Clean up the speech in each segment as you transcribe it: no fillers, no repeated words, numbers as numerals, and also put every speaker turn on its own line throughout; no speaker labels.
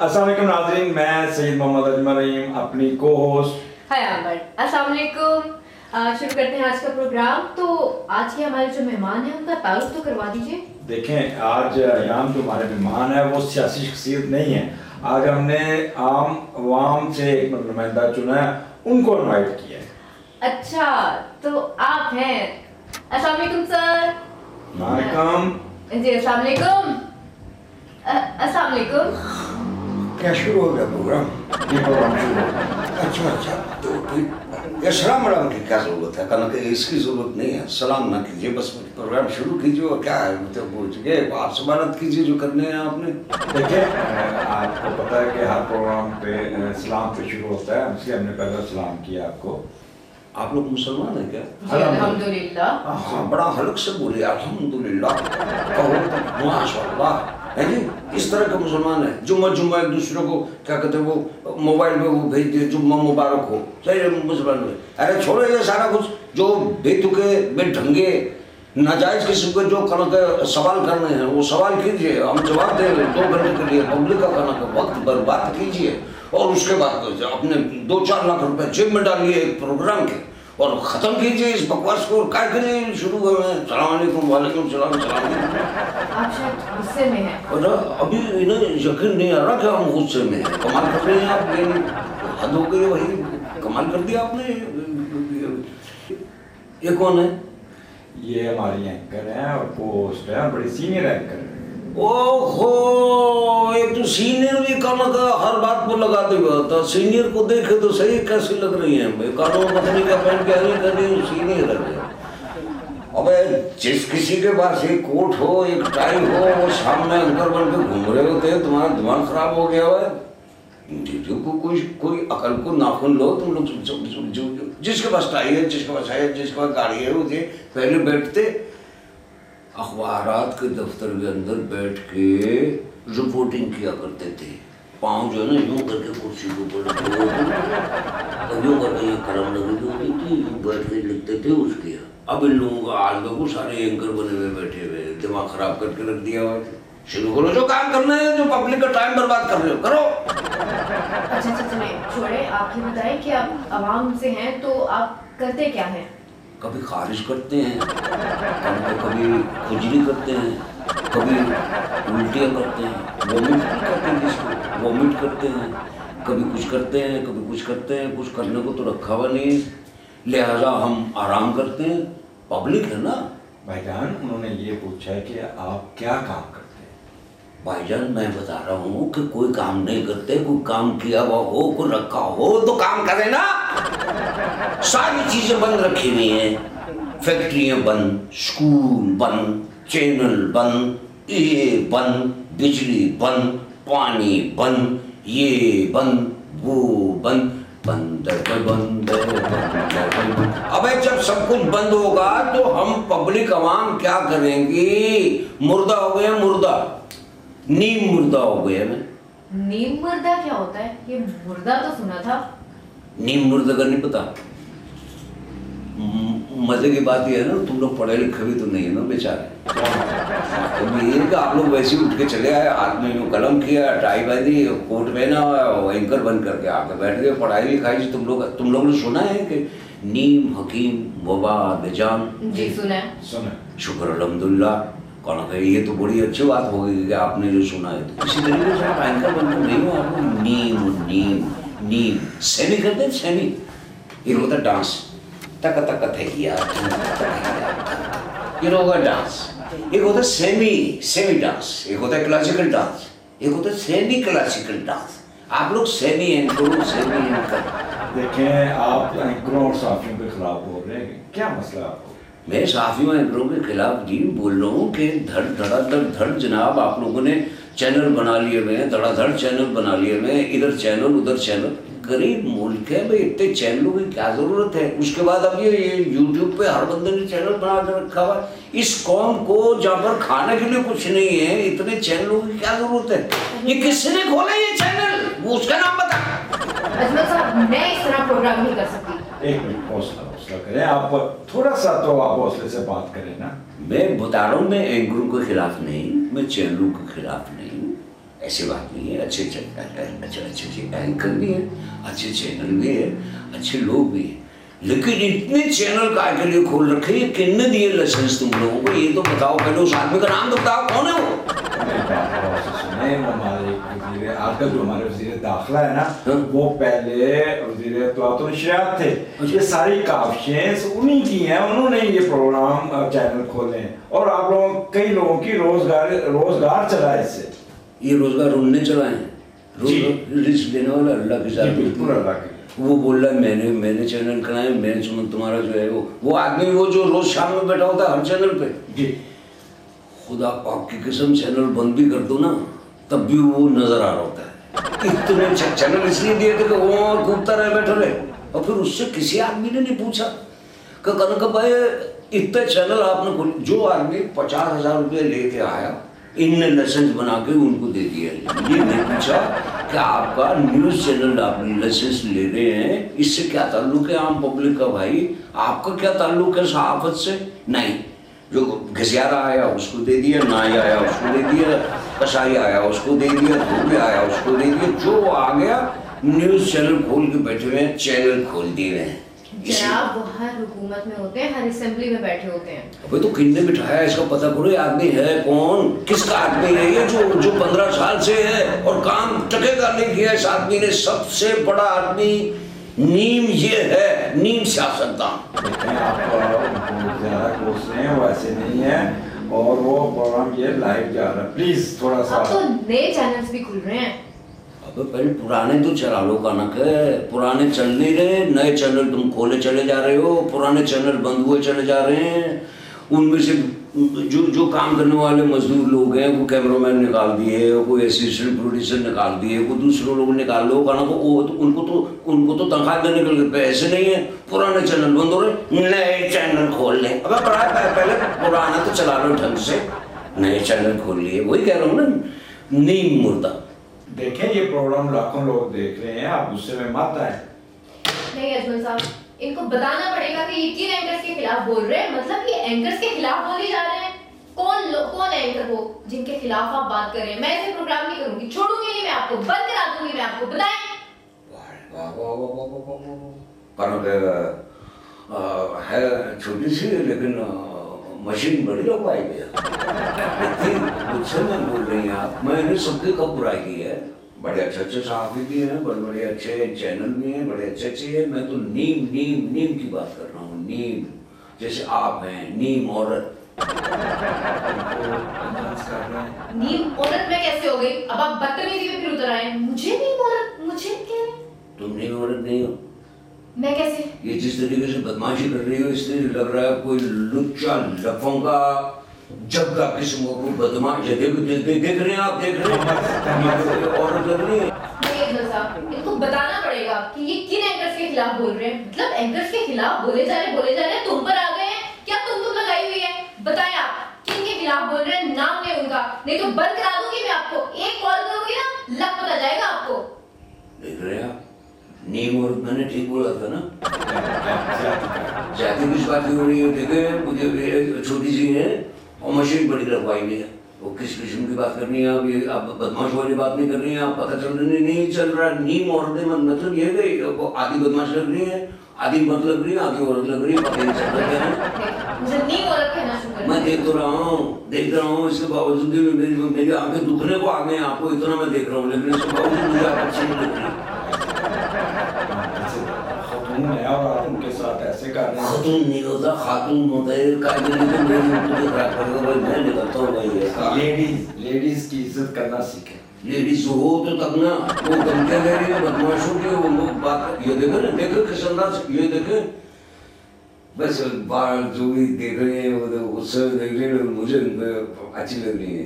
अस्सलाम वालेकुम नाज़रीन, मैं सैयद मोहम्मद अजमल रहीम अपनी को होस्ट।
हाय अल्बर्ट, अस्सलाम वालेकुम। शुरू करते हैं आज का प्रोग्राम। तो आज के हमारे जो मेहमान हैं उनका तारुफ तो करवा दीजिए।
देखें, आज यहाँ जो हमारे मेहमान है वो सियासी शख्सियत नहीं है। आज हमने आम अवाम से एक नुमाइंदा चुना है, उनको इनवाइट किया है।
अच्छा, तो आप हैं। अस्सलाम वालेकुम सर।
वालेकुम
जी, अस्सलाम वालेकुम। अस्सलाम वालेकुम।
क्या शुरू हो गया प्रोग्राम?
ये प्रोग्राम शुरू हो।
अच्छा, तो ये सलाम वालाम की क्या जरूरत है? कहना कि इसकी जरूरत नहीं है, सलाम ना कीजिए, बस प्रोग्राम शुरू कीजिए। और क्या है, मतलब पूछ गए आप सवालत कीजिए जो करने हैं आपने।
देखिए, आपको पता है कि हर प्रोग्राम पे सलाम से शुरू होता है, इसलिए हमने पहले सलाम किया आपको।
आप लोग मुसलमान हैं क्या?
अल्हम्दुलिल्लाह।
हाँ, बड़ा हल्क से बोले अल्हम्दुलिल्लाह। कहो माशाअल्लाह है जी। इस तरह के मुसलमान है जुम्मा एक दूसरे को क्या कहते हैं वो मोबाइल पे वो भेज दिए जुम्मा मुबारक हो। सही है मुसलमान में। अरे छोड़ो ये सारा कुछ जो बेतुके बेढंगे नाजायज किस्म के जो खाना के सवाल करने हैं वो सवाल कीजिए, हम जवाब दें 2 घंटे के लिए। पब्लिक का खाना का वक्त बर्बाद कीजिए और उसके बाद अपने 2-4 लाख रुपए जेब में डालिए एक प्रोग्राम के और ख़त्म कीजिए इस बकवास को। क्या करिए शुरू करें सलाम अलैकुम वालेकुम सलाम सलाम।
आप शायद गुस्से में हैं।
और अभी इन्हें यकीन नहीं आ रहा कि हम गुस्से में हैं। कमाल कर रहे हैं आप, ये हद हो गई वही कमाल कर दिया आपने। ये कौन है?
ये हमारी एंकर है और पोस्ट है, बड़ी सीनियर एंकर है।
ओहो, एक तो सीनियर भी कानों का हर बात पर लगाते हुए होता। सीनियर को देखे तो सही कैसी लग रही है, कानों पत्नी का पहन के हरी कर रही सीनियर लग रही है। अबे जिस किसी के पास एक कोट हो एक टाई हो वो सामने अंकर बन के घूम रहे होते हैं, तुम्हारा दिमाग खराब हो गया है। कोई अकल को नाखून लो तुम लोग। जिसके पास टाई है जिसके पास है जिसके पास गाड़ी है वो पहले बैठते अखबारात के दफ्तर के अंदर बैठ के रिपोर्टिंग किया करते थे। पाँव जो है ना यूँ करके कुर्सी के ऊपर यूँ करके यहाँ कलम लगी होती थी, बैठ के लिखते थे उसके। अब इन लोगों का आज लोगों सारे एंकर बने हुए बैठे हुए, दिमाग खराब करके रख दिया हुआ। शुरू करो जो काम करना है, जो पब्लिक का टाइम बर्बाद कर रहे हो करो।
अच्छा चलिए छोड़े, आप ये बताएं कि आप आवाम से हैं तो आप करते क्या हैं?
कभी खारिज करते हैं, कभी खुजली करते हैं, कभी उल्टियाँ करते हैं, वोमिट करते हैं, कभी कुछ करते हैं कभी कुछ करते हैं। कुछ करने को तो रखा हुआ नहीं, लिहाजा हम आराम करते हैं। पब्लिक है ना
भाईजान, उन्होंने ये पूछा है कि आप क्या काम करते हैं।
भाईजान मैं बता रहा हूँ कि कोई काम नहीं करते, कोई काम किया हुआ हो कोई रखा हो तो काम करे ना। सारी चीजें बंद रखी हुई हैं, फैक्ट्रियां बंद, स्कूल बंद, चैनल बंद, ये बंद, बिजली बंद, पानी बंद, ये बंद वो बंद, बंद। अबे जब सब कुछ बंद होगा तो हम पब्लिक आवाम क्या करेंगी? मुर्दा हो गया, मुर्दा नीम मुर्दा हो गया। मैं
नीम मुर्दा क्या होता है? ये मुर्दा तो सुना था।
नीम मुर्दा का नहीं पता? मजे की बात यह है ना, तुम लोग पढ़े लिखे भी तो नहीं है ना बेचारे। तो ये कि आप लोग वैसे ही उठ के चले आए, हाथ में यूँ कलम किया, टाई बांधी, कोट पहना और एंकर बंद करके आके बैठ गए। पढ़ाई लिखाई तुम लोग ने सुना है कि नीम हकीम वबा बेजान?
जी सुना है।
शुक्र अल्हम्दुलिल्लाह। कौन कहे ये तो बड़ी अच्छी बात हो गई कि आपने जो सुना है। तो इसी तरीके से आप एंकर बनकर नहीं हो, आपको नीम नीम नीम सेमी करते हैं। सेमी ये होता है डांस, तक तक थे किया ये होगा डांस। एक होता है सेमी डांस, एक होता है क्लासिकल डांस, एक होता है सेमी क्लासिकल डांस। आप लोग सेमी एंकर सेमी एंकर।
देखें, आप एंकरों और साफियों के खिलाफ बोल रहे हैं, क्या मसला आपको?
मैं साफियों एंकरों के खिलाफ जी बोल रहा हूँ कि धड़ जनाब आप लोगों ने चैनल बना लिए हुए हैं, धड़ाधड़ चैनल बना लिए हुए हैं, इधर चैनल उधर चैनल। गरीब मुल्क है भाई, इतने चैनलों की क्या जरूरत है? उसके बाद अब ये यूट्यूब पे हर बंदे ने चैनल बना कर रखा हुआ है। इस कौम को जहाँ पर खाने के लिए कुछ नहीं है, इतने चैनलों की क्या जरूरत है? ये किसने खोला ये चैनल? वो उसका नाम बता।
अजमल साहब, मैं इस तरह प्रोग्राम नहीं कर सकती।
एक मिनट हौसला करें, आप थोड़ा सा तो आप हौसले से बात करें ना।
मैं बता रहा हूँ, मैं एंकरों के खिलाफ नहीं, मैं चैनलों के खिलाफ नहीं, ऐसी बात नहीं है, अच्छे एंकर भी हैं, अच्छे चैनल भी है, अच्छे लोग भी हैं, लेकिन इतने चैनल काय के लिए खोल रखे, ये किसने दिए लाइसेंस तुम लोगों को? ये तो बताओ, पहले उस आदमी का नाम तो बताओ, कौन है वो?
आजकल जो हमारे वज़ीर दाखिला है ना, वो पहले वज़ीर इत्तलात व नशरियात थे। ये सारी काविशें उन्हीं की हैं, उन्होंने ये प्रोग्राम चैनल खोले हैं और आप लोगों कई लोगों की रोजगार चला है इससे।
ये रोजगार उनने चलाए हैं, रिस्क देने वाला अल्लाह के साथ,
बिल्कुल अल्लाह के।
वो बोल रहा है मैंने चैनल बनाए, मैंने तुम्हारा जो है वो आदमी वो जो रोज शाम में बैठा होता है हर चैनल पे जी, खुदा पाक की कसम चैनल बंद भी कर दो ना तब भी वो नजर आ रहा होता है। इतने चैनल इसलिए दिए थे कि वो कूदता रहे बैठे रहे, और फिर उससे किसी आदमी ने नहीं पूछा कि कनक भाई इतने चैनल आपने खोले। जो आदमी 50,000 रुपये लेके आया, इनने लाइसेंस बना के उनको दे दिया, ये नहीं पूछा कि आपका न्यूज़ चैनल आपने लाइसेंस ले रहे हैं, इससे क्या ताल्लुक है आम पब्लिक का? भाई आपका क्या ताल्लुक है सहाफत से? नहीं, जो घसियारा आया उसको दे दिया, नाई आया उसको दे दिया, कसाई आया उसको दे दिया, धोबी आया उसको दे दिया, जो आ गया न्यूज़ चैनल खोल के बैठे हुए हैं, चैनल खोल दिए हैं।
जनाब वो हर हुकूमत में होते हैं, हर असेंबली में बैठे होते हैं।
अबे तो किसने बिठाया इसका पता करो, आदमी है कौन, किसका आदमी है ये जो 15 साल से है और काम टकेगा नहीं किया इस आदमी ने। सबसे बड़ा आदमी नीम ये है, नीम सियासतदान।
वो ऐसे नहीं है और वो प्रोग्राम ये लाइव जा रहा है, प्लीज थोड़ा सा।
अब तो नए चैनल्स भी खुल रहे हैं।
अबे पहले पुराने तो चला लो कनक है, पुराने चल नहीं रहे, नए चैनल तुम खोले चले जा रहे हो, पुराने चैनल बंद हुए चले जा रहे हैं। उनमें से जो काम करने वाले मजदूर लोग हैं वो कैमरामैन निकाल दिए, कोई असिस्टेंट प्रोड्यूसर निकाल दिए, कोई दूसरे लोग निकाल लो कनक, उनको तो तनख्वाह देने के लिए पैसे नहीं है। पुराने चैनल बंद हो रहे, नए चैनल खोल लें। अब पहले पुराना तो चला लो ढंग से, नए चैनल खोल लिए। वही कह रहा हूँ ना, नीम मुर्दा।
देखें ये प्रोग्राम लाखों लोग देख रहे हैं, आप गुस्से में मत आए।
नहीं अजमल साहब, इनको बताना पड़ेगा कि ये किन एंकर्स के खिलाफ बोल रहे हैं। मतलब ये एंकर्स के खिलाफ बोले जा रहे हैं। कौन एंकर वो जिनके खिलाफ आप बात कर रहे हैं? मैं ऐसे प्रोग्राम नहीं करूंगी, छोड़ूंगी नहीं मैं आपको, बंद करा दूंगी मैं आपको। बताएं।
है छोटी सी लेकिन मशीन बड़ी लगवाई गई। मुझसे मैं बोल रही हैं आप, मैंने सबकी कब बुराई की है? बड़े अच्छे सहाफ़ी भी हैं, बड़े अच्छे चैनल भी हैं, बड़े अच्छे हैं। मैं तो नीम की बात कर रहा हूँ। नीम जैसे आप हैं, नीम औरत।
नीम औरत में कैसे हो गई? अब आप बदतमीजी में फिर उतर आए। मुझे नीम औरत, मुझे क्या?
तुम नीम औरत नहीं हो।
मैं कैसे?
ये जिस तरीके से बदमाशी कर रही हो इससे लग रहा है कोई लुच्चा लफंगा जग्गा किस्म को बदमाश है। देख रहे हैं आप, देख रहे हैं औरत लग रही है।
इनको बताना पड़ेगा कि ये किन एंकर्स के खिलाफ बोल रहे हैं। मतलब एंकर्स के खिलाफ बोले जा रहे हैं, तुम पर आ गए हैं क्या? तुम लगाई हुई है। बताएं आप किन के खिलाफ बोल रहे हैं, नाम नहीं उनका, नहीं तो बंद करा दूंगी मैं आपको। एक कॉल करूंगी ना, लग पता जाएगा आपको।
देख रहे हैं आप, नीम और मैंने ठीक बोला था ना। जाति किस बात की हो रही है? देखे मुझे छोटी सी है और मशीन बड़ी लगवाई हुई है। वो किस किस्म की बात करनी है आप? ये आप बदमाश वाली बात नहीं कर रही हैं आप? पता चल रही नहीं चल रहा। नीम औरतें मतलब ये कि आधी बदमाश लग रही है, आधी मत लग रही है, आधी औरत लग रही है, पता नहीं चल रहा है।
मुझे नीम औरत कहना शुरू कर।
मैं देख रहा हूँ इसके बावजूद भी मेरी आंखें दुखने को आ गई। आपको इतना मैं देख रहा हूँ, लेकिन इसके बावजूद मुझे आप अच्छी नहीं लग रही।
और आप उनके साथ ऐसे कर रहे हैं।
खातून नहीं होता, खातून होता है। मैं निकलता हूँ भाई।
लेडीज की इज्जत करना सीखे।
लेडीज हो तो तब ना, वो धमकियाँ दे रही है बदमाशों की, वो बात ये देखे ना, देखे किस अंदाज, ये देखे बस बाल जो भी देख रहे हैं वो उससे देख रहे हैं, मुझे अच्छी लग रही है।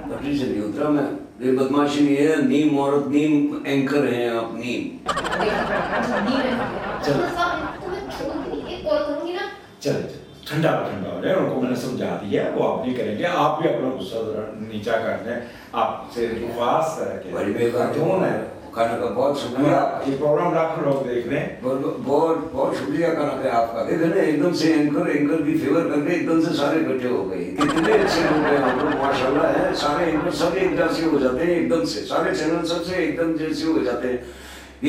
पटरी से नहीं उतरा मैं, ये बदमाशी नहीं है। नीम औरत, नीम एंकर हैं आप, नीम।
चल ठंडा हो जाए, उनको मैंने समझा दिया, वो आप नहीं करेंगे। आप भी अपना गुस्सा नीचा कर लें, आपसे रिक्वेस्ट करें।
बड़ी बेकार
कौन है?
खाना का बहुत शुक्रिया।
ये प्रोग्राम लाखों लोग देख रहे हैं।
बहुत बहुत शुक्रिया खाना का आपका। देखे ना एकदम से एंकर की फेवर करके एकदम से सारे इकट्ठे हो गए। कितने अच्छे लोग हैं हम लोग माशाल्लाह है। सारे एंकर सब एक जैसे हो जाते हैं एकदम से। सारे चैनल सबसे एकदम जैसे हो जाते हैं।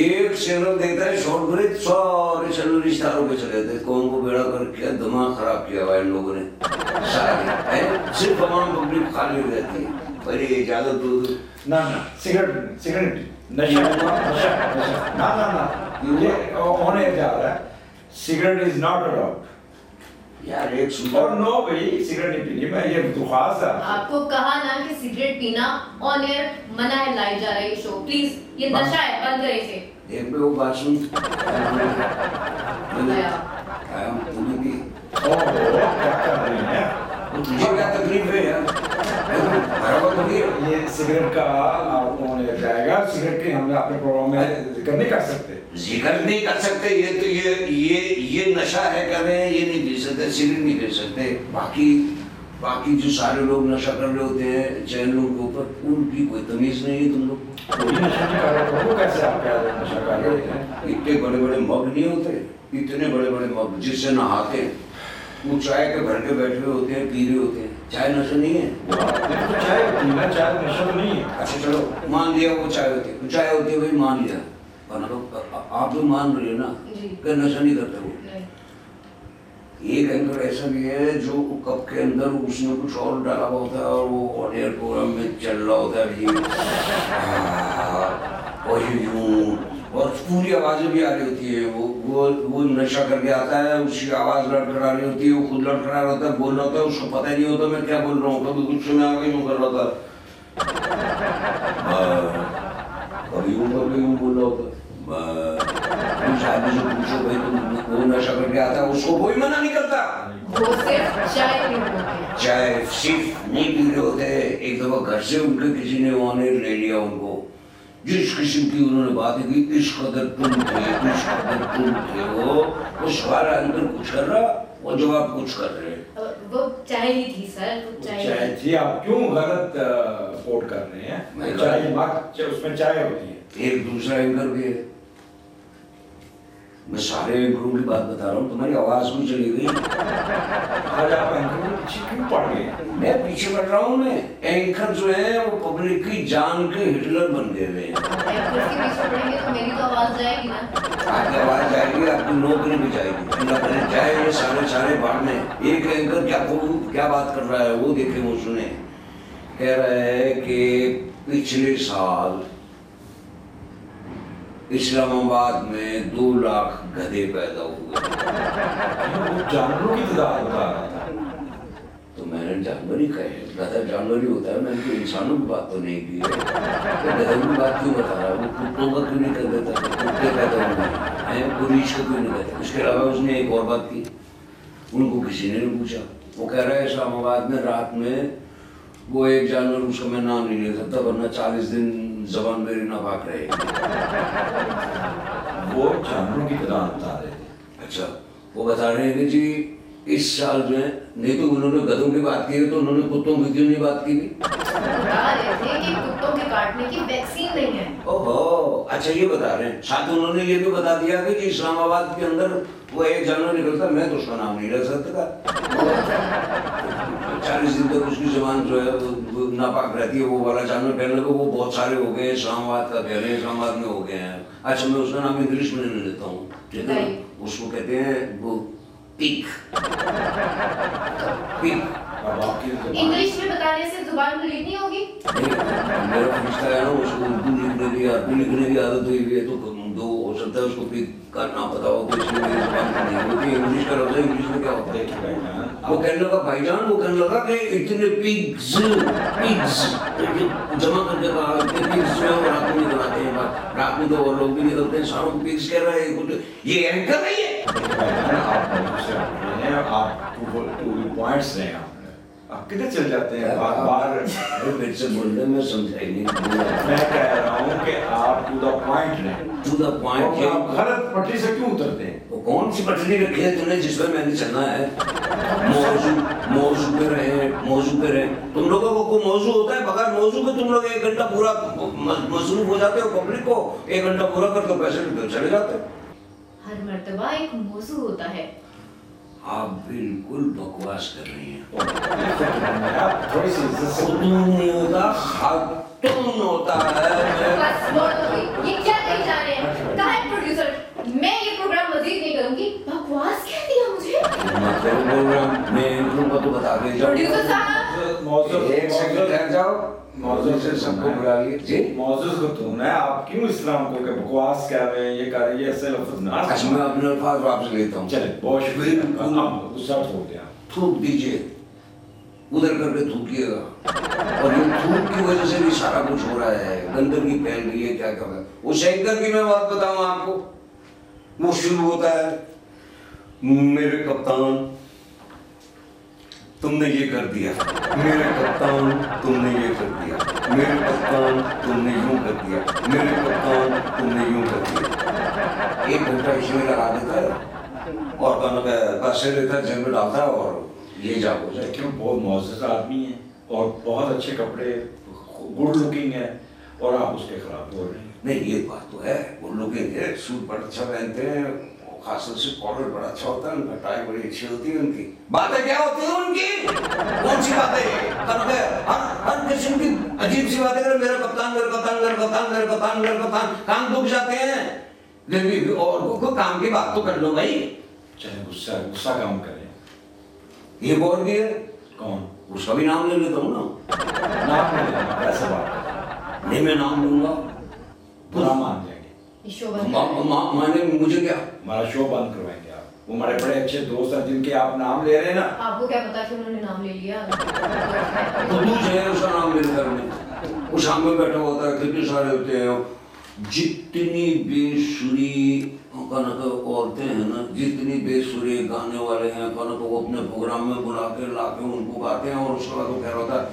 एक चैनल देखता है शॉर्ट ब्रेक, सारे चैनल रिश्तेदारों पे चले जाते हैं। कौन को बेड़ा करके दिमाग खराब किया हुआ इन लोगों ने सारे। सिर्फ आवाम पब्लिक खाली रहती है। पर ये इजाजत दो
ना सिगरेट नशा ना ये होने जा रहा है। सिगरेट इज नॉट अलाउड
यार। एक
और
सुंदर
नो भाई सिगरेट नहीं पीनी। मैं ये दुखास्त है
आपको कहा ना कि सिगरेट पीना ऑन एयर मना है, लाई जा रहा है ये शो। प्लीज ये नशा है, बंद करें इसे।
एक वो बात सुन। तुम्हें भी
क्या कर रही है?
तुझे क्या तकलीफ है यार? बराबर तो
ये सिगरेट का होने जाएगा। सिगरेट के हम अपने प्रोग्राम में जिक्र नहीं कर सकते।
जिक्र नहीं कर सकते। ये तो ये नशा है कर रहे हैं, ये नहीं पी सकते, सिगरेट नहीं पी सकते। बाकी जो सारे लोग नशा कर रहे होते हैं चैनलों के ऊपर, उनकी कोई तमीज नहीं है। तुम लोग
कोई नशा नहीं कर रहे हो, कैसे आप क्या नशा कर रहे हैं?
इतने बड़े बड़े मग नहीं होते, इतने बड़े बड़े मग जिससे नहाते हैं, वो चाय के भर के बैठे होते हैं, पी रहे होते हैं। चाय नशा नहीं है?
तो चाय पीना, चाय नशा तो नहीं है।
अच्छा चलो मान लिया वो चाय होती है, चाय होती है भाई, मान लिया। आप लोग मान रहे हो ना कि नशा नहीं करते वो। एक एंकर ऐसा भी है जो कप के अंदर उसने कुछ और डाला हुआ होता है और वो ऑन एयर प्रोग्राम में चल रहा होता है जी। वही यूं और पूरी आवाजें भी आ रही होती है। वो नशा करके आता है, उसकी आवाज लड़खड़ा रही होती है, वो खुद लड़खड़ा रहा होता है, बोल रहा होता है, उसको पता ही नहीं होता मैं क्या बोल रहा हूँ। कभी कुछ सुना आगे यूं कर रहा था, कभी यूं बोल रहा होता। शादी से पूछो भाई तुम वो नशा करके आता है, उसको कोई मना नहीं करता।
वो सिर्फ चाय पी रहे होते हैं।
चाय सिर्फ नहीं पी रहे होते। एक दफा घर से उनके किसी ने ऑन एयर ले लिया उनको, जिस किस्म की उन्होंने बात की, इस कदर तुम थे वो सवाल अंदर कुछ कर रहा, वो जवाब कुछ कर रहे।
वो चाय ही थी सर, वो
चाय थी। आप क्यों गलत कोट कर रहे हैं? चाय उसमें चाय होती है।
एक दूसरा एंकर भी है। मैं सारे एंकरों की बात बता रहा हूँ, तुम्हारी आवाज भी चली गई।
आज आप एंकर के पीछे क्यों पड़ गए?
मैं पीछे पड़ रहा हूँ। मैं एंकर जो है वो पब्लिक की जान के हिटलर बन गए हुए हैं।
एंकर के पीछे पड़ेंगे तो मेरी तो आवाज जाएगी ना।
आपकी आवाज जाएगी, आपकी नौकरी भी जाएगी। अल्लाह करे जाए ये सारे भाग में। एक एंकर क्या बात कर रहा है वो देखे, वो सुने। कह रहा है कि पिछले साल इस्लामाबाद में 2 लाख गधे पैदा हुए।
वो जानवरों की तादाद बता रहा था।
तो मैंने जानवर ही कहे, गधा जानवर ही होता है। मैंने तो इंसानों की बात तो नहीं की है। तो गधे की बात क्यों बता रहा है? वो कुत्तों का क्यों नहीं कर देता? कुत्ते पैदा हुए हैं, पुलिस को क्यों नहीं कहता? उसके अलावा उसने एक और बात की, उनको किसी ने नहीं पूछा। वो कह रहा है इस्लामाबाद में रात में वो एक जानवर, उसका मैं नाम नहीं ले सकता वरना 40 दिन जबान मेरी नापाक रहेगी।
वो जानवरों की तादाद बता रहे थे।
अच्छा, वो बता रहे हैं कि जी इस साल जो है, नहीं तो उन्होंने गधों की बात की है तो उन्होंने कुत्तों की क्यों नहीं बात की?
बता रहे थे कि कुत्तों के काटने की वैक्सीन नहीं है।
ओहो, अच्छा ये बता रहे हैं। साथ उन्होंने ये भी बता दिया कि इस्लामाबाद के अंदर वो एक जानवर निकलता, मैं तो उसका नाम नहीं ले सकता। 40 दिन तक उसकी जुबान जो है वो नापाक रहती है। वो वाला जानवर कहने लगे वो बहुत सारे हो गए, इस्लामाबाद का कह रहे हैं, इस्लामाबाद में हो गए हैं। अच्छा मैं उसका नाम इंग्लिश में ले लेता हूँ, ठीक है? उसको कहते हैं वो पिग।
इंग्लिश में बताने से जुबान खुली नहीं होगी?
मेरा रिश्ता है ना, उसको उर्दू लिखने की आदत हुई है, तो दो हो सकता है उसको पिग का नाम पता हो तो इसलिए मेरी जुबान नहीं होती। इंग्लिश का लफ्ज़ है, इंग्लिश में क्या होता है? वो कहने लगा भाईजान, वो कहने लगा कि इतने पिग्स जमा करके कहा, इतने पिग्स जो है वो रात में निकल आते हैं। रात में तो और लोग भी निकलते हैं, सारों को पिग्स कह रहा है। ये एंकर नहीं है।
आप पॉइंट्स हैं, आप किधर चल जाते हैं बार बार?
फिर से बोल रहे, मैं समझा ही नहीं।
मैं कह रहा हूँ कि आप टू द पॉइंट रहे।
To the point.
आप गलत पटरी से क्यों उतरते हैं?
तो कौन सी पटरी रखी है तूने जिस पर मैंने चलना है? मौजू पे रहे, मौजू पे रहे। तुम लोगों को कोई मौजू होता है? बगैर मौजू के तुम लोग 1 घंटा पूरा मसरूफ हो जाते हो, पब्लिक को 1 घंटा पूरा कर दो, पैसे चले जाते हो।
हर मर्तबा एक मौजू होता है।
आप बिल्कुल बकवास कर रही हैं।
आप थोड़ी सी इज्जत से
नहीं होता, खातून होता है।
बस बहुत हो गई। ये क्या कही जा रहे हैं? कहाँ है प्रोड्यूसर? मैं ये प्रोग्राम मजीद नहीं करूंगी। बकवास कह दिया मुझे।
मत करो प्रोग्राम, मैं इनको तो बता दे जाओ।
प्रोड्यूसर साहब,
मौजूद
एक सेकंड ठहर जाओ। मौजूद से सबको बुला लिए जी।
मौजूद को तुम है, आप क्यों इस्लाम को के बकवास कर रहे हैं, ये कर रहे हैं, ये ऐसे लफ्ज ना।
अच्छा मैं अपने अल्फाज वापस लेता हूँ।
चले बहुत शुक्रिया, अब गुस्सा छोड़ दिया।
थूक दीजिए, उधर करके थूकिएगा। और ये थूक की वजह से भी सारा कुछ हो रहा है, गंदगी फैल रही है, क्या कर रहा है। वो शंकर की मैं बात बताऊँ आपको, वो शुरू होता है, मेरे कप्तान तुमने ये कर दिया, मेरे कप्तान तुमने ये कर दिया, मेरे कप्तान तुमने यूं कर दिया, मेरे कप्तान तुमने यूं कर दिया। 1 घंटा इसमें लगा देता है और पैसे लेता है, जेब में डालता है और ये जागो जाए।
क्यों? बहुत मौजूद आदमी है और बहुत अच्छे कपड़े, गुड लुकिंग है, और आप उसके खिलाफ बोल रहे हैं।
नहीं ये बात तो है, गुड लुकिंग है, सूट बड़ा अच्छा पहनते हैं, खासतौर से कॉलर बड़ा अच्छा होता है उनका, टाई बड़ी अच्छी होती है उनकी। बातें क्या होती है उनकी? कौन सी बातें? हर किस्म की अजीब सी बातें करें, मेरा कप्तान, मेरा कप्तान, मेरा कप्तान, मेरा कप्तान, मेरा कप्तान। काम दुख जाते हैं, लेकिन और को काम की बात तो कर लो भाई।
चले गुस्सा कम करें।
ये और भी है।
कौन?
उसका भी नाम ले लेता हूँ ना।
नाम नहीं लेना, ऐसे बात
नहीं मैं नाम लूंगा,
बुरा मान जाएंगे।
शो बंद
माने मुझे क्या?
हमारा शो बंद करवाएंगे आप। वो हमारे बड़े अच्छे दोस्त हैं जिनके आप नाम ले रहे हैं ना।
आपको क्या पता कि उन्होंने नाम ले लिया?
तो तू जो है उसका नाम मेरे घर में, वो सामने बैठा होता है, कितने सारे होते हैं, जितनी बेसुरी औरतें हैं ना, जितनी बेसुरी गाने वाले हैं, वो अपने प्रोग्राम में बुला के ला के उनको गाते हैं और उसके बाद वो कह रहा होता है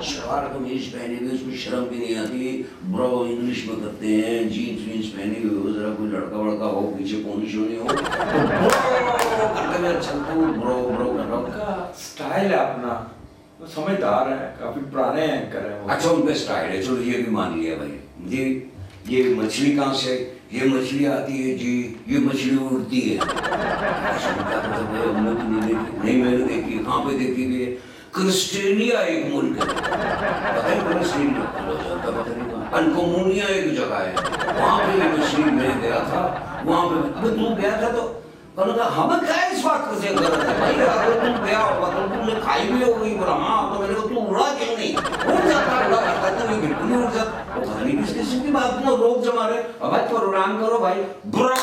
शरार कमीज पहनी हुई, उसमें शर्म भी नहीं आती, ब्रो इंग्लिश में करते हैं, जीन्स वीन्स पहनी हुई हो, जरा कोई लड़का वड़का हो, पीछे पोनी शोनी हो, तो करते मैं चलता हूँ, ब्रो ब्रो कर रहा हूँ।
उनका स्टाइल है अपना, वो समझदार है, काफी पुराने एंकर हैं वो।
अच्छा उनका स्टाइल है, चलो ये भी मान लिया भाई। ये मछली कहाँ से? ये मछली आती है जी, ये मछली उड़ती है। हमने तो नहीं देखी। नहीं मैंने देखी। कहाँ पे देखी है? ऑस्ट्रेलिया एक मुल्क है, पता है ऑस्ट्रेलिया, अनकोमुनिया एक जगह है, वहाँ पे ये मछली मैं गया था, वहाँ पे। अबे तू गया था तो हमें क्या इस बात से गलत है भाई, अगर तुम गया होगा तो तुमने खाई भी होगी, बोला हाँ, तो मैंने कहा तू उड़ा क्यों नहीं? उड़ जाता, उड़ा करता तो ये बिल्कुल नहीं उड़ जाता। वो पता नहीं किस किस्म की बात में रोक जमा रहे। अब भाई प्रोग्राम करो भाई, ब्रो।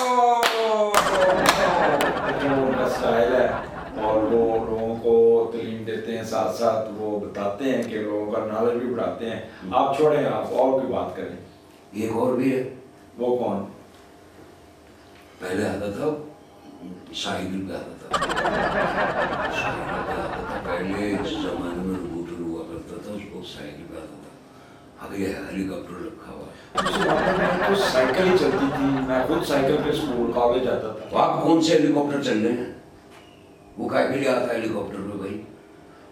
उनका स्टाइल है और वो लोगों को तालीम देते हैं, साथ साथ वो बताते हैं कि लोगों का नॉलेज भी बढ़ाते हैं। आप छोड़ें, आप और की बात करें।
एक और भी है।
वो कौन?
पहले आता था शाहिद पे आता था, पहले इस जमाने में रिपोर्टर हुआ करता था, उसको साइकिल पे आता था। अब ये हेलीकॉप्टर रखा हुआ है।
तो साइकिल ही चलती थी, मैं खुद साइकिल पे स्कूल कॉलेज जाता था।
तो आप कौन से हेलीकॉप्टर चल रहे हैं? वो काय के लिए आता है हेलीकॉप्टर पे भाई?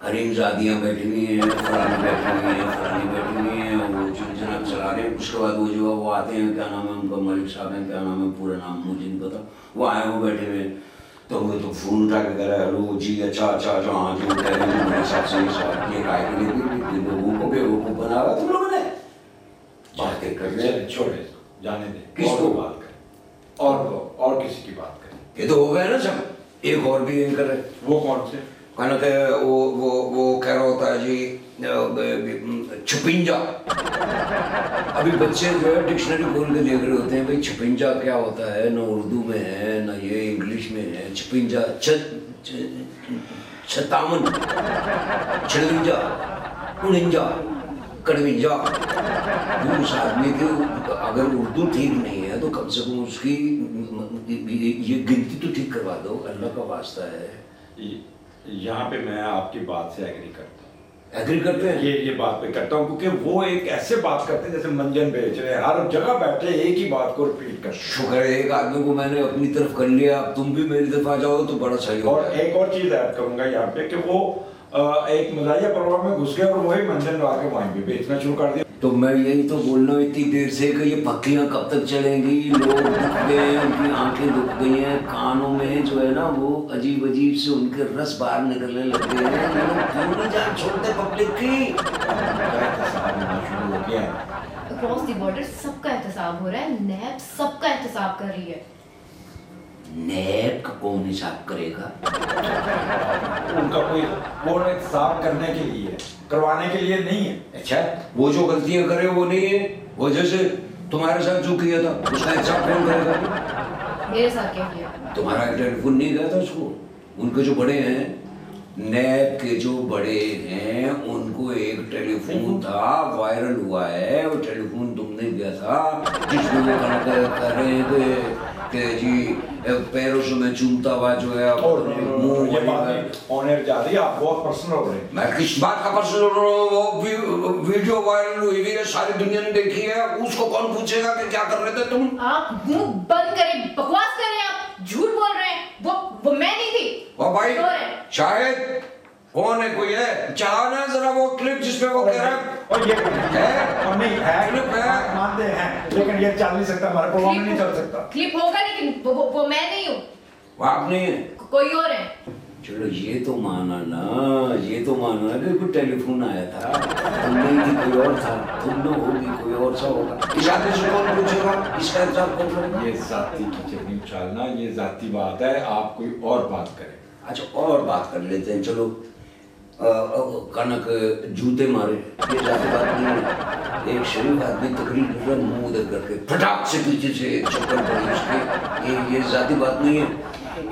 हरीम जादियाँ बैठी हुई हैं, फलानी बैठी हुई हैं, फलानी बैठी हुई हैं, वो जनाब चला रहे हैं। उसके बाद वो जो वो आते हैं, क्या नाम है उनका, मलिक साहब हैं, क्या नाम है, पूरा नाम मुझे नहीं पता, वो आए वो बैठे हुए, तो वो तो फोन उठा के कह रहा है हेलो जी, अच्छा अच्छा अच्छा, हाँ जी, वो कह रहे हैं मेरे साथ सही सवाल किए, काय के लिए लोगों को बेवकूफ़ बना हुआ तुम लोगों ने। बातें कर रहे हैं,
छोड़े, जाने दे,
किसको
बात करें, और किसी की बात करें।
ये तो हो गया ना सब। एक और भी एंकर है।
वो कौन से?
कहना था वो कह रहा होता है जी छुपिंजा। अभी बच्चे जो है डिक्शनरी खोल के देख रहे होते हैं, भाई छुपिंजा क्या होता है, ना उर्दू में है ना ये इंग्लिश में है। छुपिंजा छतावन, छिड़विंजा, उड़िंजा, कड़विंजा। उस आदमी के अगर उर्दू ठीक नहीं है तो कम से कम उसकी ये गिनती तो ठीक करवा दो, अल्लाह का वास्ता है।
यहाँ पे मैं आपकी बात से एग्री करता हूँ।
एग्री करते हैं?
ये बात पे करता हूँ, क्योंकि वो एक ऐसे बात करते हैं जैसे मंजन बेच रहे हैं, हर जगह बैठे एक ही बात को रिपीट करते हैं।
शुक्र है एक आदमी को मैंने अपनी तरफ कर लिया, अब तुम भी मेरी तरफ आ जाओ तो बड़ा सही होगा।
और एक और चीज ऐड करूंगा यहाँ पे कि वो एक मजाहिया प्रोग्राम में घुस गए और वही मंजन ला के वहीं पे बेचना शुरू कर दिया।
तो मैं यही तो बोल रहा हूँ इतनी देर से कि ये पक्कियाँ कब तक चलेंगी। लोग दुख गए हैं, उनकी आंखें दुख गई हैं, कानों में जो है ना वो अजीब अजीब से उनके रस बाहर निकलने लग गए हैं। ये लोग क्यों नहीं जान छोड़ते पब्लिक की?
शुरू हो गया है।
अक्रॉस द बॉर्डर सबका एहतसाब हो रहा है, नैब सबका एहतसाब कर रही है।
नैब का कौन हिसाब करेगा?
उनका कोई बोर्ड साफ करने के लिए, करवाने के लिए नहीं है।
अच्छा, वो जो गलतियां करे वो नहीं है, वो जैसे तुम्हारे साथ जो किया था उसका हिसाब कौन करेगा?
मेरे साथ क्या किया?
तुम्हारा टेलीफोन नहीं गया था उसको? उनके जो बड़े हैं, नैब के जो बड़े हैं, उनको एक टेलीफोन था वायरल हुआ है, वो टेलीफोन तुमने दिया था जिसमें वो कह रहे हैं कि जी पैरों से मैं चूमता हुआ जो है मुंह
ये बात ऑनर जा रही है, आप बहुत पर्सनल हो रहे हैं।
मैं किस बात का पर्सनल हो रहा हूँ? वो वीडियो वायरल हुई है, सारी दुनिया ने देखी है, उसको कौन पूछेगा कि क्या कर रहे थे तुम?
आप मुंह बंद करें, बकवास कर रहे हैं, आप झूठ बोल रहे हैं। वो मैं नहीं थी।
ओ भाई, शायद कौन है, कोई है? चलाओ ना जरा वो क्लिप जिसमें वो कह रहा है।
और ये है और नहीं है,
क्लिप है,
मानते हैं, लेकिन ये चल नहीं सकता, हमारे प्रोग्राम में नहीं चल सकता।
क्लिप होगा लेकिन वो मैं नहीं हूँ,
वो आप नहीं है,
कोई और है।
चलो ये तो माना ना, ये तो माना कि कोई टेलीफोन आया था, तुम नहीं थी, कोई और था, तुम न होगी, कोई और सा होगा। इस आदमी से कौन पूछेगा? इसका हिसाब कौन करेगा?
ये जाती कीचड़ उछालना, ये जाती बात है, आप कोई और बात करें।
अच्छा, और बात कर लेते हैं, चलो। कनक जूते मारे, ये जाती बात नहीं है। एक शरीफ आदमी तकरीर कर रहा है, मुंह उधर करके फटाक से पीछे से चप्पल पड़ी उसके, ये जाती बात नहीं है।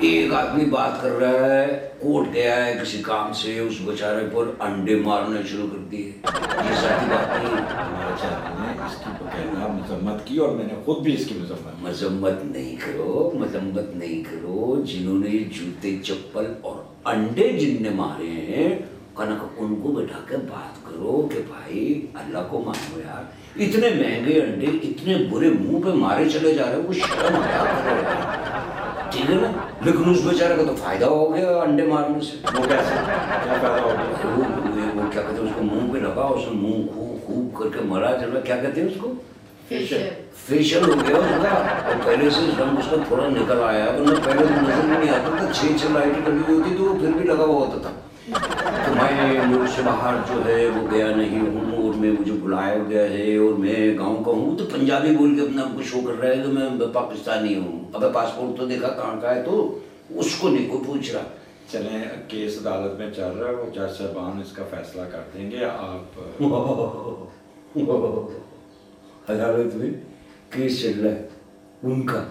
एक आदमी बात कर रहा है, कोर्ट गया है किसी काम से, उस बेचारे पर अंडे मारने शुरू कर दिए, ये जाती बात नहीं है।
हमारे चैनल ने इसकी बकायदा मजम्मत की और मैंने खुद भी इसकी
मजम्मत नहीं करो, मजम्मत नहीं करो। जिन्होंने जूते चप्पल और अंडे जिनने मारे हैं, कनक उनको बैठा के बात करो कि भाई अल्लाह को मानो यार, इतने महंगे अंडे इतने बुरे मुंह पे मारे चले जा रहे हो, वो शर्म आया करो यार, ठीक है ना? लेकिन उस बेचारे को तो फायदा हो गया अंडे मारने से।
वो कैसे, क्या फायदा हो गया?
वो क्या कहते हैं उसको, मुंह पे लगा, उसने मुंह खूब खूब करके मरा, चल क्या कहते हैं उसको, फेशियल हो गया उसका। और पहले से रंग उसका थोड़ा निकल आया, वरना पहले तो नजर में नहीं आता था, 6 लाइटें लगी होती तो फिर भी लगा हुआ होता था। तो मैं मुल्क से बाहर जो है वो गया नहीं हूँ, और मैं मुझे बुलाया गया है, और मैं गाँव का हूँ, तो पंजाबी बोल के अपने आपको शो कर रहा है कि मैं पाकिस्तानी हूँ। अब पासपोर्ट तो देखा कहाँ का है, तो उसको नहीं कोई पूछ रहा।
चलें, केस अदालत में चल रहा है, वो जज साहबान इसका फैसला कर देंगे। आप
अदालत में केस चल रहा है उनका,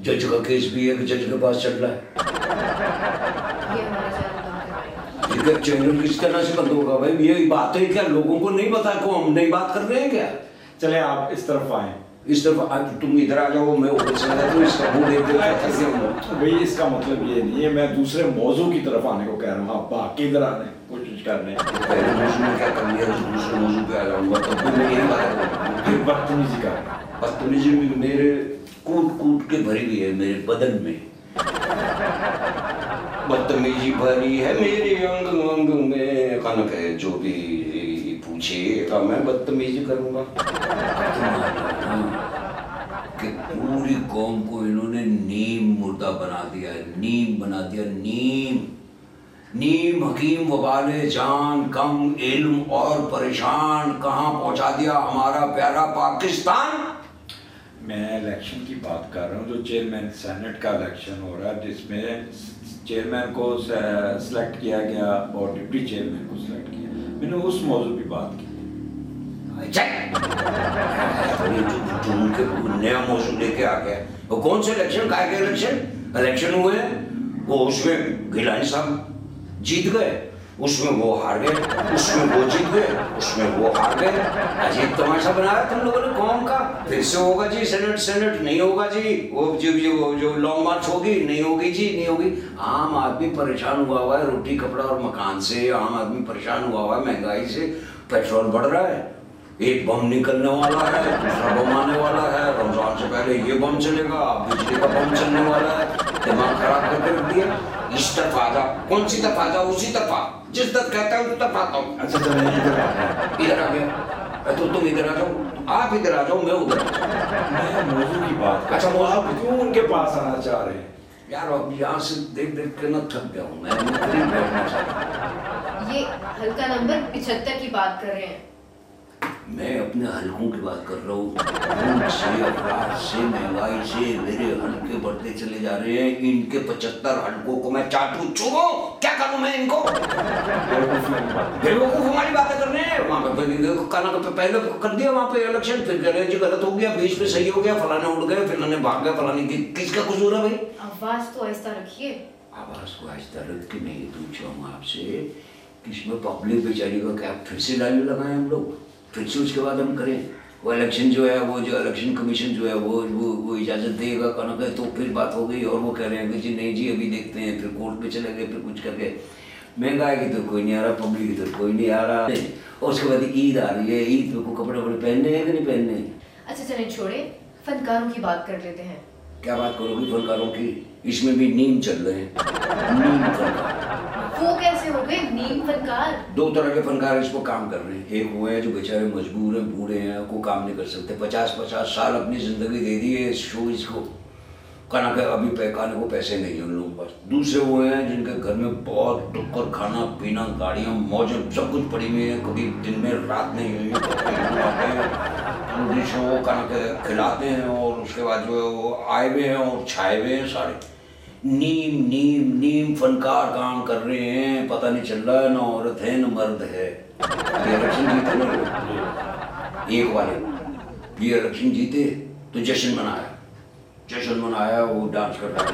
जज का केस भी है कि जज के पास चल रहा है। चैनल किस तरह से बंद होगा भाई? ये बातें क्या लोगों को नहीं पता, को हम नहीं बात कर रहे हैं क्या?
चले आप इस तरफ आए,
इस तरफ आज तुम इधर आ जाओ, मैं उधर चला जाता हूँ, इसका मुंह देख के
भाई इसका मतलब ये नहीं है, मैं दूसरे मौजू की तरफ आने को कह रहा हूँ, आप बाकी इधर आने की कोशिश कर रहे हैं।
पहले मौजू में क्या कर लिया, दूसरे मौजू पे आ जाऊंगा, तब भी मैं यही बात करूँगा।
बदतमीजी कर रहे हैं।
बदतमीजी मेरे कूट कूट के भरी हुई है मेरे बदन में, बदतमीजी भरी है मेरे अंग अंग में। कनक है जो भी पूछेगा मैं बदतमीजी करूंगा। कि पूरी कौम को इन्होंने नीम मुर्दा बना दिया है, नीम बना दिया, नीम नीम हकीम वबाले जान, कम इल्म और परेशान, कहाँ पहुंचा दिया हमारा प्यारा पाकिस्तान।
मैं इलेक्शन की बात कर रहा हूँ, जो चेयरमैन सेनेट का इलेक्शन हो रहा है, जिसमें चेयरमैन को सिलेक्ट किया गया और डिप्टी चेयरमैन को सिलेक्ट किया, मैंने उस मौजू की बात की।
नया मौसम लेके आ गया, वो कौन से इलेक्शन, काय के इलेक्शन हुए वो, उसमें गिलानी साहब जीत गए, उसमें वो हार गए, उसमें वो जीत गए, उसमें वो हार गए। अजीब तमाशा बनाया तुम लोगों ने कौम का। फिर से होगा जी सेनेट नहीं होगा जी, वो जो लॉन्ग मार्च होगी नहीं होगी जी, नहीं होगी। आम आदमी परेशान हुआ हुआ है रोटी कपड़ा और मकान से, आम आदमी परेशान हुआ हुआ है महंगाई से, पेट्रोल बढ़ रहा है, एक बम निकलने वाला है, दूसरा बम आने वाला है, रमजान से पहले ये बम चलेगा, बिजली का बम चलने वाला है, दिमाग खराब करके रख दिया। इस तरफ आ जाओ, कौन सी तरफ आ जाओ, उसी तरफ आ, जिस तरफ कहता है उस तरफ आता हूँ।
अच्छा चलो इधर आ
गया तो तुम इधर आ जाओ, आप इधर आ जाओ, मैं उधर आ जाऊँ।
मैं मौजू की बात।
अच्छा मौजू
क्यों उनके पास आना चाह रहे हैं
यार? अब यहाँ से देख देख के ना थक गया हूँ मैं बैठना चाहता।
ये हल्का नंबर 75 की बात कर रहे हैं।
मैं अपने हल्कों की बात कर रहा हूँ। भूख से, अपराध से, महंगाई से मेरे हल्के बढ़ते चले जा रहे हैं। इनके 75 हल्कों को मैं चाटू चूमो, क्या करूँ मैं इनको? बेवकूफ हमारी बातें कर रहे हैं। वहाँ पे पहले कर दिया वहाँ पे इलेक्शन, फिर कह रहे जी गलत हो गया, बीच पे सही हो गया, फलाने उड़ गए, फलाने भाग गए, फलाने किसका कसूर है भाई?
आवाज तो आहिस्ता रखिए।
आवाज को आहिस्ता रख के नहीं पूछा हूँ आपसे, इसमें पब्लिक बेचारी का क्या फिर से डाली लगाए हम लोग, फिर से उसके बाद हम करें? वो इलेक्शन जो है, वो जो इलेक्शन कमीशन जो है वो इजाज़त देगा कहना है, तो फिर बात हो गई। और वो कह रहे हैं कि जी नहीं जी अभी देखते हैं, फिर कोर्ट पे चले गए, फिर कुछ करके महंगाई की तो कोई नहीं आ रहा, पब्लिक की तो कोई नहीं आ रहा। और उसके बाद ईद आ रही है, ईद को कपड़े वपड़े पहनने हैं कि नहीं पहनने?
अच्छा चलें छोड़े, फनकारों की बात कर लेते हैं।
क्या बात करोगी फनकारों की? इसमें भी नीम चल रहे हैं, नीम फनकार।
वो कैसे हो गए नीम फनकार?
दो तरह के फनकार इस पर काम कर रहे हैं। एक वो है जो बेचारे मजबूर हैं, बूढ़े हैं, को काम नहीं कर सकते, 50-50 साल अपनी जिंदगी दे दी है इस शो इसको, खाना का अभी पैकाने को पैसे नहीं है उन लोगों के पास। दूसरे वो हैं जिनके घर में बहुत टुक्कर खाना पीना, गाड़ियाँ मौजूद सब कुछ पड़ी हुई है, कभी दिन में रात नहीं हुई, शो खाना खिलाते हैं और उसके बाद जो है वो आए हुए हैं और छाए हुए हैं सारे। नीम नीम नीम फनकार काम कर रहे हैं, पता नहीं चल रहा है ना औरत है न मर्द है। ये इलेक्शन जीते ना एक वाले, ये इलेक्शन जीते तो जश्न मनाया, वो डांस कर रहा है,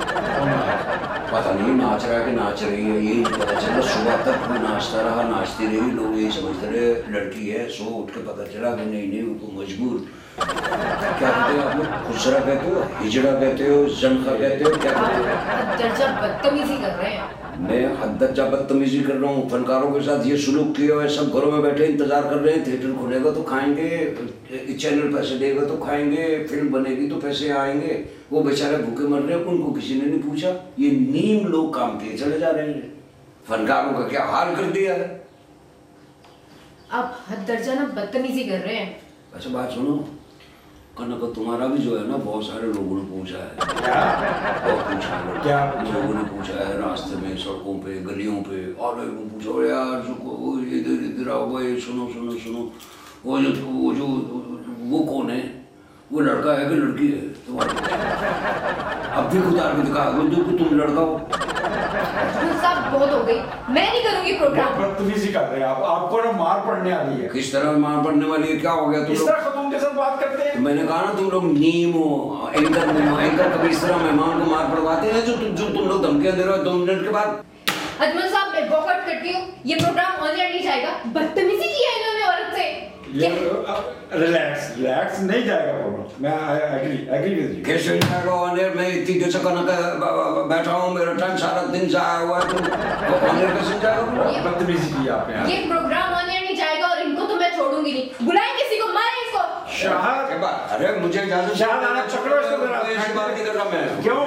पता नहीं नाच रहा है कि नाच रही है, यही पता चल रहा। सुबह तक वो नाचता रहा, नाचती रही, लोग यही समझते रहे लड़की है, सो उठ के पता चला कि नहीं वो मजबूर। क्या कहते हो आप लोग? खुसरा कहते हो, हिजड़ा कहते हो, जनखा कहते हो, क्या कहते हो?
दर्जा बदतमीजी कर रहे हैं।
मैं हद दर्जा बदतमीजी कर रहा हूँ फनकारों के साथ, ये सुलूक किया हुआ है। सब घरों में बैठे इंतजार कर रहे हैं, थिएटर खुलेगा तो खाएंगे, चैनल पैसे देगा तो खाएंगे, फिल्म बनेगी तो पैसे आएंगे। वो बेचारे भूखे मर रहे हैं, उनको किसी ने नहीं पूछा। ये नीम लोग काम किए चले जा रहे हैं, फनकारों का क्या हाल कर दिया है।
आप हद दर्जा ना बदतमीजी कर रहे हैं।
अच्छा बात सुनो, कनक तुम्हारा भी जो है ना बहुत सारे लोगों ने पूछा है, बहुत पूछा है, क्या लोगों ने पूछा है रास्ते में, सड़कों पे, गलियों पे, और पूछो यार इधर आओ भाई, सुनो वो कौन है, वो लड़का है कि लड़की है तुम्हारे? अब भी उतार के दिखा कि तुम लड़का हो।
साहब बहुत हो गई, मैं नहीं करूंगी प्रोग्राम।
बदतमीजी कर रहे हैं आप, आपको ना मार पड़ने वाली है।
किस तरह मार पड़ने वाली है? क्या हो गया तुम
इस तरह खतून के साथ बात करते हैं?
मैंने कहा ना तुम लोग नीम हो, एंकर नहीं हो। एंकर कभी इस तरह मेहमान को मार पड़वाते हैं जो तुम लोग धमकियां दे रहे हो 2 मिनट के बाद।
अजमल साहब मैं बॉयकॉट करती हूँ, ये प्रोग्राम ऑन एयर नहीं जाएगा। बदतमीजी की है इन्होंने औरत से।
रिलैक्स नहीं जाएगा प्रोग्राम। मैं एग्री विद यू।
कैसे नहीं जाएगा ऑन एयर? मैं इतनी देर से बैठा हूँ, मेरा टाइम सारा दिन जाया हुआ है, तो ऑन एयर कैसे जाएगा?
बदतमीजी की आपने।
ये प्रोग्राम ऑन एयर नहीं जाएगा और इनको तो मैं छोड़ूंगी नहीं। बुलाएं किसी को, मारें इसको।
शाहद,
अरे मुझे
शाहद आना, पकड़ो इसको जरा।
बात नहीं कर रहा मैं।
क्यों